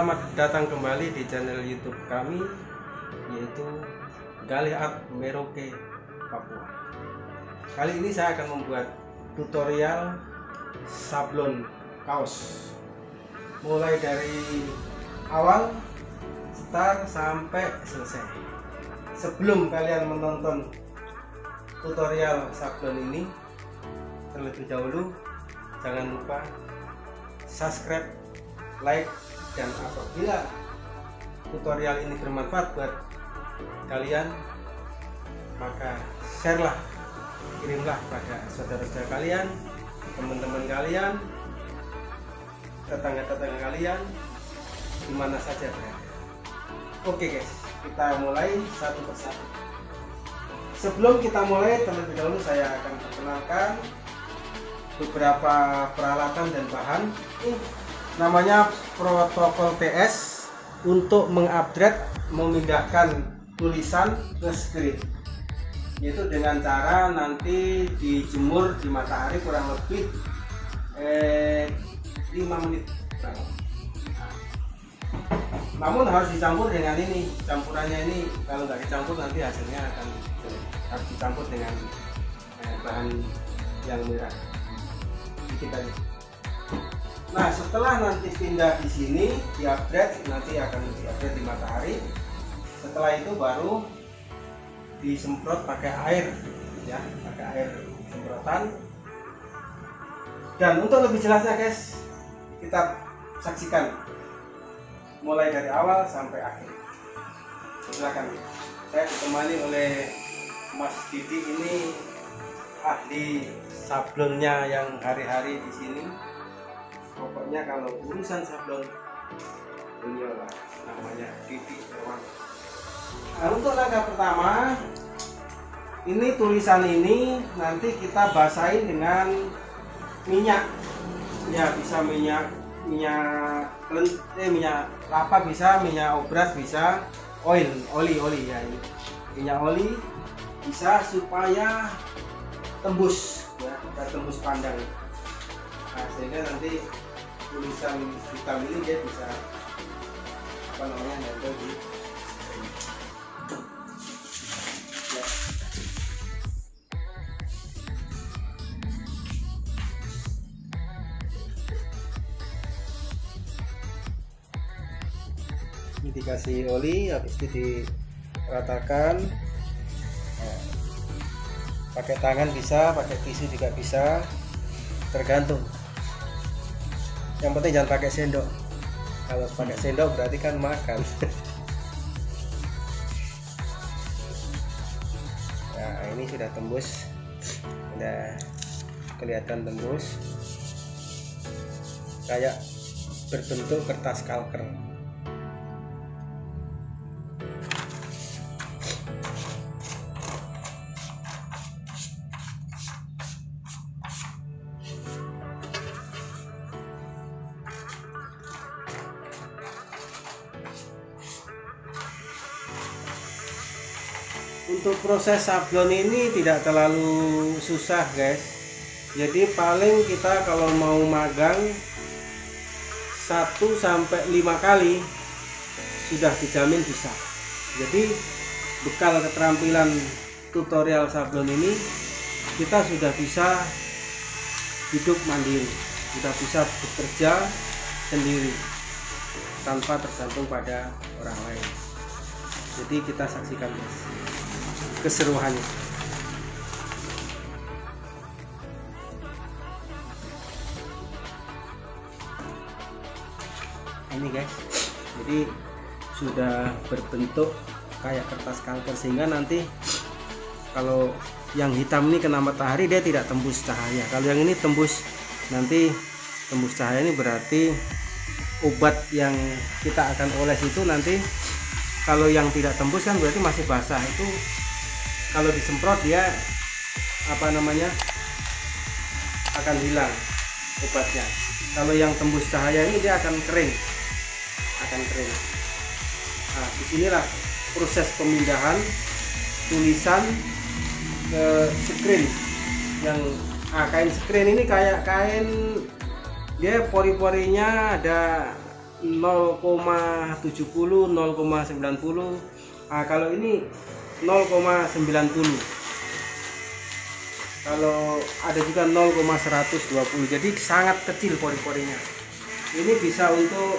Selamat datang kembali di channel YouTube kami, yaitu Galih Art Merauke Papua. Kali ini saya akan membuat tutorial sablon kaos, mulai dari awal start sampai selesai. Sebelum kalian menonton tutorial sablon ini, terlebih dahulu jangan lupa subscribe, like, dan apabila tutorial ini bermanfaat buat kalian, maka share lah, kirimlah pada saudara-saudara kalian, teman-teman kalian, tetangga-tetangga kalian, dimana saja berada. Oke guys, kita mulai satu persatu. Sebelum kita mulai, terlebih dahulu saya akan perkenalkan beberapa peralatan dan bahan. Ini namanya protokol TS untuk mengupgrade, memindahkan tulisan ke screen, yaitu dengan cara nanti dijemur di matahari kurang lebih 5 menit. Namun harus dicampur dengan ini, campurannya ini kalau nggak dicampur nanti hasilnya akan harus dicampur dengan bahan yang merah dikit aja. Nah, setelah nanti pindah di sini, di-upgrade, nanti akan di-upgrade di matahari. Setelah itu baru disemprot pakai air, ya, pakai air semprotan. Dan untuk lebih jelasnya guys, kita saksikan mulai dari awal sampai akhir. Silakan. Saya ditemani oleh Mas Didi, ini ahli sablonnya yang hari-hari di sini. Pokoknya kalau urusan sablon, beliau lah, namanya Didi Irwan. Nah, untuk langkah pertama, ini tulisan ini nanti kita basahin dengan minyak, ya, bisa minyak kelapa, bisa minyak obras, bisa oli ya, ini minyak oli bisa, supaya tembus, ya, kita tembus pandang. Nah, sehingga nanti tulisan hitam ini dia bisa nempel di ya. Ini dikasih oli, habis itu diratakan. Nah, pakai tangan bisa, pakai tisu juga bisa, tergantung. Yang penting jangan pakai sendok. Kalau pakai sendok berarti kan makan. Nah, ini sudah tembus, sudah kelihatan tembus, kayak berbentuk kertas kalker. Untuk proses sablon ini tidak terlalu susah guys. Jadi paling kita kalau mau magang 1 sampai 5 kali sudah dijamin bisa. Jadi bekal keterampilan tutorial sablon ini, kita sudah bisa hidup mandiri, sudah bisa bekerja sendiri tanpa tergantung pada orang lain. Jadi kita saksikan guys keseruannya. Ini guys, jadi sudah berbentuk kayak kertas kalker, sehingga nanti kalau yang hitam ini kena matahari dia tidak tembus cahaya. Kalau yang ini tembus, nanti tembus cahaya, ini berarti obat yang kita akan oles itu nanti, kalau yang tidak tembus kan berarti masih basah, itu kalau disemprot dia akan hilang obatnya. Kalau yang tembus cahaya ini dia akan kering, Nah, disinilah proses pemindahan tulisan ke screen. Yang kain screen ini kayak kain, dia pori-porinya ada 0,70, 0,90. Nah, kalau ini 0,90. Kalau ada juga 0,120. Jadi sangat kecil pori-porinya. Ini bisa untuk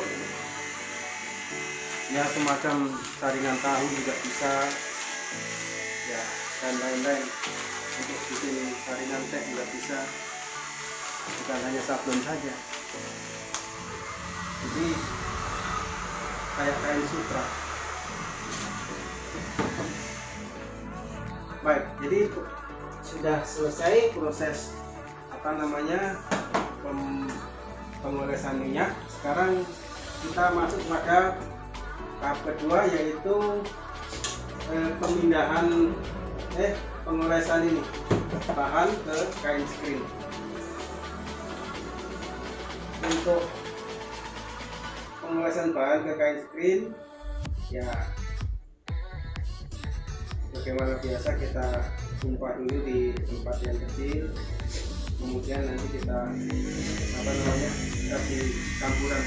ya semacam saringan tahu juga bisa ya, dan lain-lain. Untuk bikin saringan teh juga bisa, bukan hanya sablon saja. Jadi kayak kain sutra. Baik, jadi sudah selesai proses pengolesan minyak. Sekarang kita masuk pada tahap kedua, yaitu pemindahan pengolesan ini bahan ke kain screen. Untuk pengolesan bahan ke kain screen ya bagaimana biasa, kita tumpah dulu di tempat yang kecil, kemudian nanti kita kasih campuran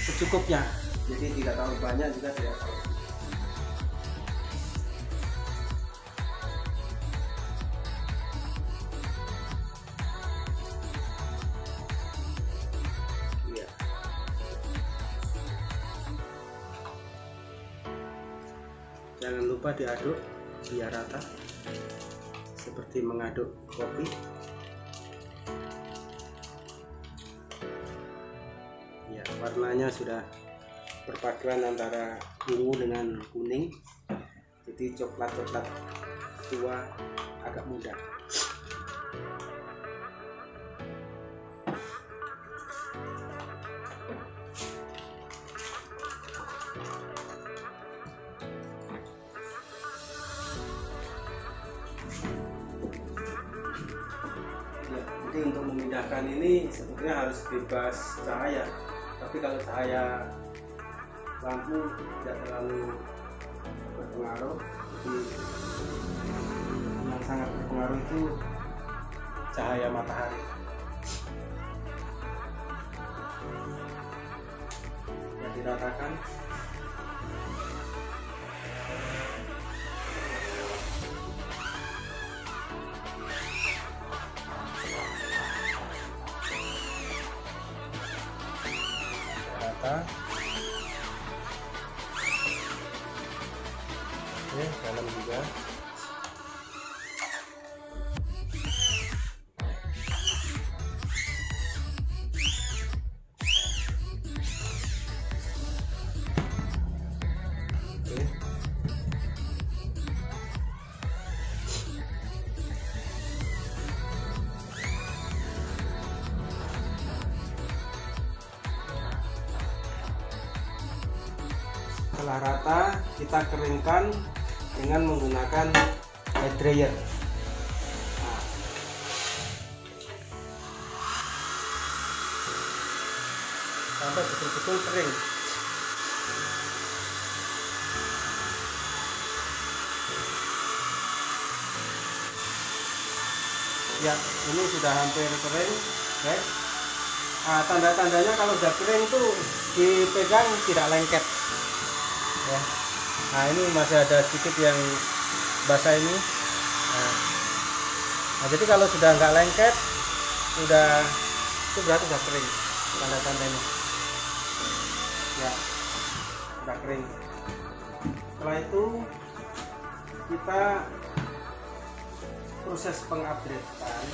secukupnya, jadi tidak terlalu banyak juga tidak terlalu. Jangan lupa diaduk biar rata, seperti mengaduk kopi. Ya, warnanya sudah perpaduan antara ungu dengan kuning, jadi coklat-coklat tua agak muda. Jadi untuk memindahkan ini sebetulnya harus bebas cahaya, tapi kalau cahaya lampu tidak terlalu berpengaruh. Jadi yang sangat berpengaruh itu cahaya matahari. Ya, diratakan. Oke, dalam juga. Oke. Setelah rata, kita keringkan dengan menggunakan hair dryer. Nah, sampai betul-betul kering. Ya, ini sudah hampir kering, guys. Nah, tanda-tandanya kalau sudah kering itu dipegang tidak lengket. Ya. Nah, ini masih ada sedikit yang basah ini. Nah, jadi kalau sudah nggak lengket, itu berarti sudah kering, tanda-tandanya. Ya, sudah kering. Setelah itu kita proses pengupgradean.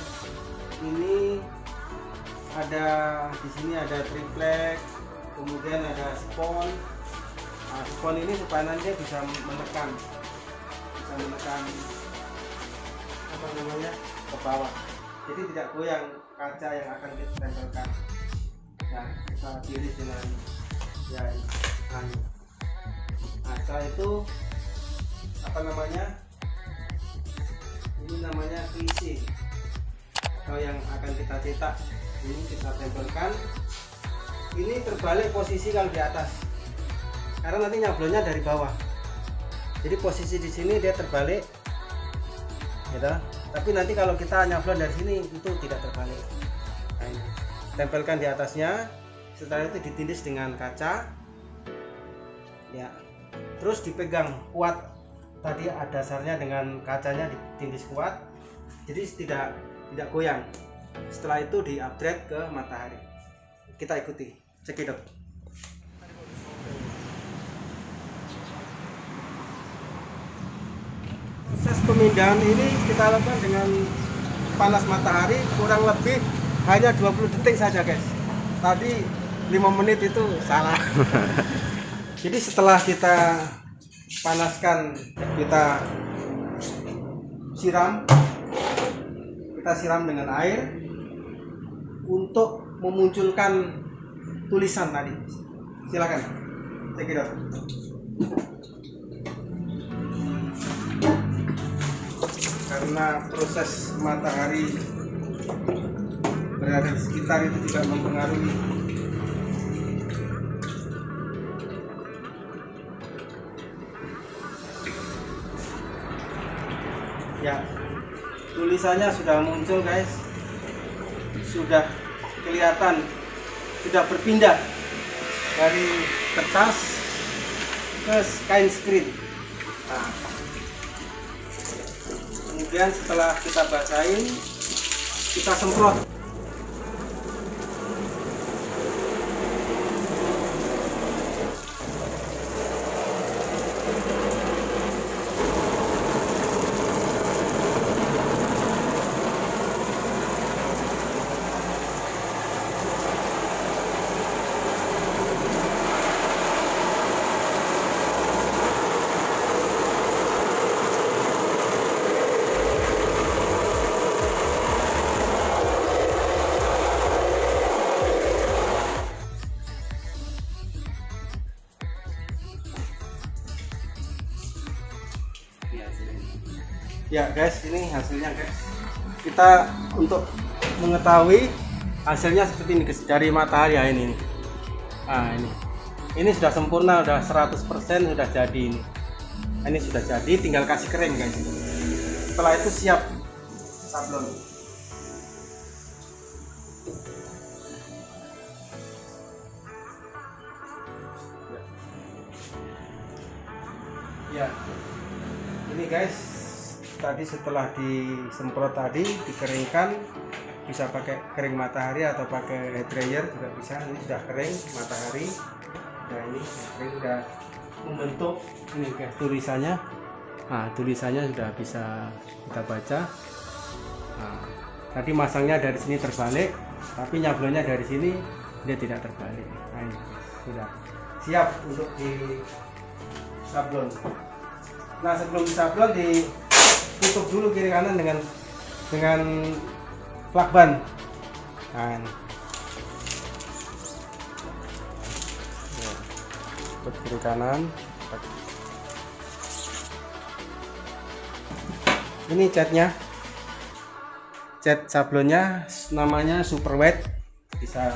Ini ada di sini ada triplek, kemudian ada spon. Nah, spon ini supaya nanti bisa menekan ke bawah, jadi tidak goyang kaca yang akan kita tempelkan. Nah, kita pilih dengan ya ini. Nah, setelah itu ini namanya klise atau yang akan kita cetak. Ini kita tempelkan. Ini terbalik posisi kalau di atas, karena nanti nyablonnya dari bawah. Jadi posisi di sini dia terbalik, gitu. Tapi nanti kalau kita nyablon dari sini itu tidak terbalik. Nah, ini tempelkan di atasnya. Setelah itu ditindis dengan kaca, ya, terus dipegang kuat. Tadi ada dasarnya dengan kacanya ditindis kuat, jadi tidak goyang. Setelah itu di-upgrade ke matahari. Kita ikuti, cekidot. Proses pemindahan ini kita lakukan dengan panas matahari, kurang lebih hanya 20 detik saja, guys. Tadi 5 menit itu salah. Jadi setelah kita panaskan, kita siram dengan air untuk memunculkan tulisan tadi. Silakan, cekidot. Karena proses matahari berada di sekitar itu juga mempengaruhi. Ya, tulisannya sudah muncul, guys. Sudah kelihatan, sudah berpindah dari kertas ke kain screen. Nah, kemudian setelah kita basahin, kita semprot. Ya guys, ini hasilnya guys. Kita untuk mengetahui hasilnya seperti ini guys, dari matahari ya ini. Nah ini sudah sempurna, sudah 100% sudah jadi ini. Ini sudah jadi, tinggal kasih kering guys. Setelah itu siap sablon. Ya, ini guys. Tadi setelah disemprot tadi, dikeringkan, bisa pakai kering matahari atau pakai hair dryer juga bisa. Ini sudah kering matahari. Nah ini kering, sudah membentuk ini guys tulisannya. Nah tulisannya sudah bisa kita baca. Nah, tadi masangnya dari sini terbalik, tapi nyablonnya dari sini dia tidak terbalik. Nah ini sudah siap untuk disablon. Nah sebelum disablon tutup dulu kiri kanan dengan lakban. Nah, tutup kiri kanan. Ini catnya, cat sablonnya namanya Super White. Bisa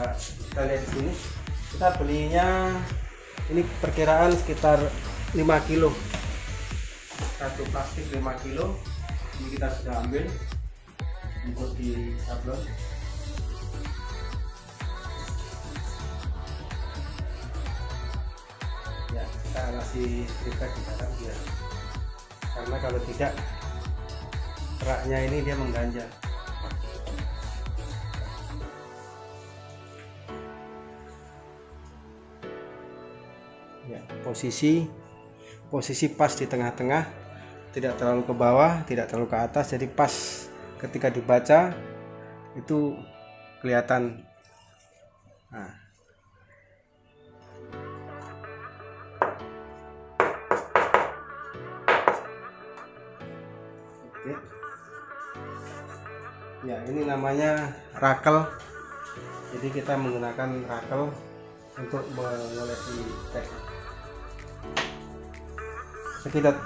kita lihat di sini. Kita belinya ini perkiraan sekitar 5 kilo. Satu plastik 5 kilo ini kita sudah ambil untuk di sablon. Ya, kita kasih triplek di dalam ya, karena kalau tidak keraknya ini dia mengganjal. Ya, posisi pas di tengah-tengah, tidak terlalu ke bawah, tidak terlalu ke atas, jadi pas ketika dibaca itu kelihatan. Nah. Oke. Ya ini namanya rakel, jadi kita menggunakan rakel untuk mengolesi teks. Cekidot.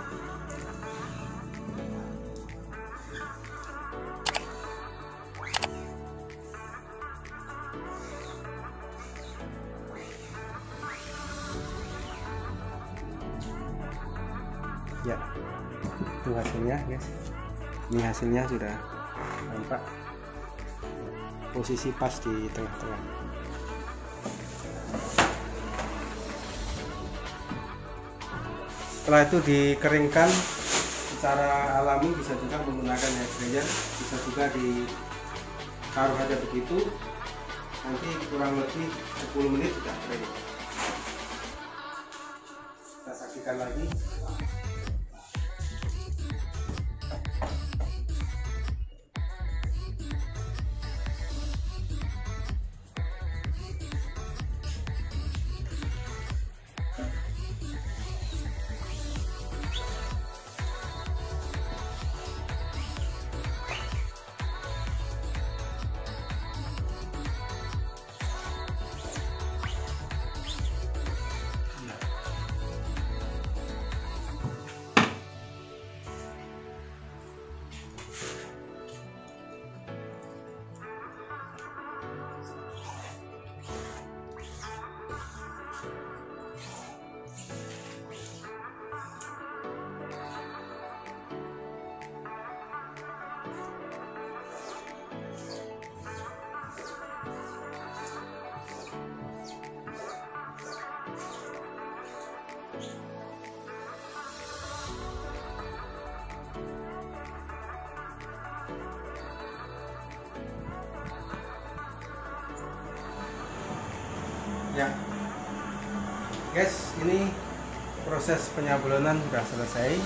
Ya, itu hasilnya guys. Ini hasilnya sudah nampak, posisi pas di tengah-tengah. Setelah itu dikeringkan secara alami, bisa juga menggunakan hair dryer, bisa juga ditaruh aja begitu, nanti kurang lebih 10 menit sudah kering. Kita saksikan lagi. Ya guys, ini proses penyablonan sudah selesai.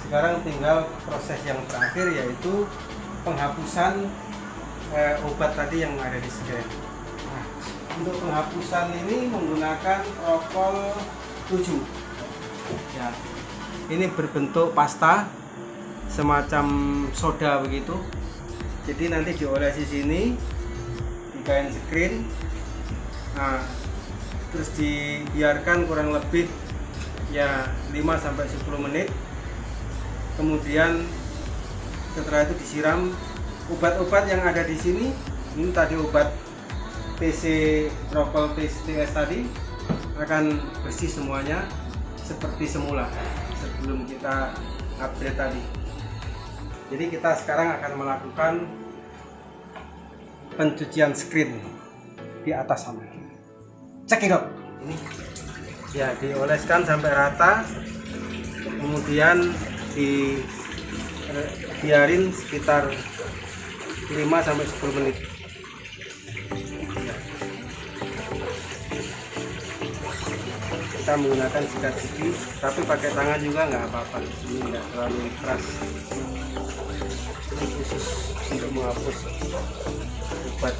Sekarang tinggal proses yang terakhir, yaitu penghapusan obat tadi yang ada di sini. Nah, untuk penghapusan ini menggunakan Rokol 7 ya. Ini berbentuk pasta semacam soda begitu. Jadi nanti diolesi sini di kain screen. Nah, terus dibiarkan kurang lebih ya 5-10 menit. Kemudian setelah itu disiram obat-obat yang ada di sini. Ini tadi obat PC Rokol PCTS tadi akan bersih semuanya seperti semula sebelum kita upgrade tadi. Jadi kita sekarang akan melakukan pencucian screen di atas sana. Cekidot ini ya, dioleskan sampai rata, kemudian dibiarin sekitar 5-10 menit. Kita menggunakan sikat gigi, tapi pakai tangan juga nggak apa-apa. Ini nggak terlalu keras. Ini khusus untuk menghapus obat.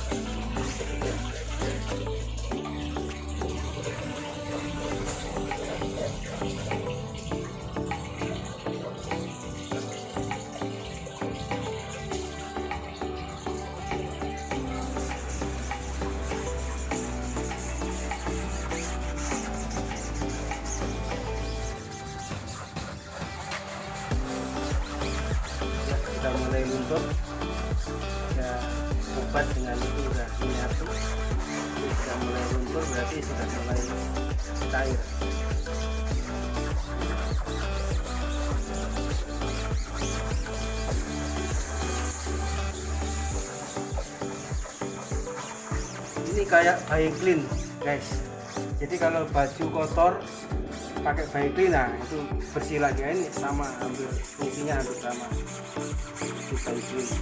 Sudah mulai luntur ya, obat dengan itu sudah menyatu. Sudah mulai luntur, berarti sudah mulai cair. Ini kayak Vaseline guys, jadi kalau baju kotor pakai Vaseline, nah itu bersih lagi. Ini sama, hampir fungsinya hampir sama di Vaseline.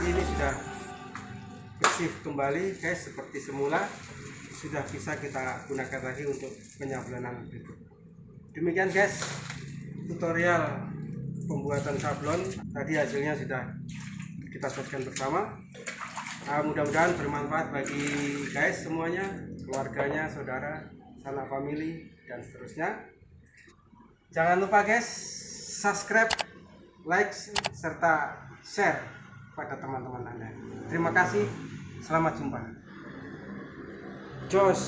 Ini sudah bersih kembali guys, seperti semula. sudah bisa kita gunakan lagi untuk penyablonan berikut. Demikian guys tutorial pembuatan sablon. Tadi hasilnya sudah kita saksikan bersama. Mudah-mudahan bermanfaat bagi guys semuanya, keluarganya, saudara, sanak famili, dan seterusnya. Jangan lupa guys subscribe, like, serta share pada teman-teman Anda. Terima kasih, selamat jumpa. Jos.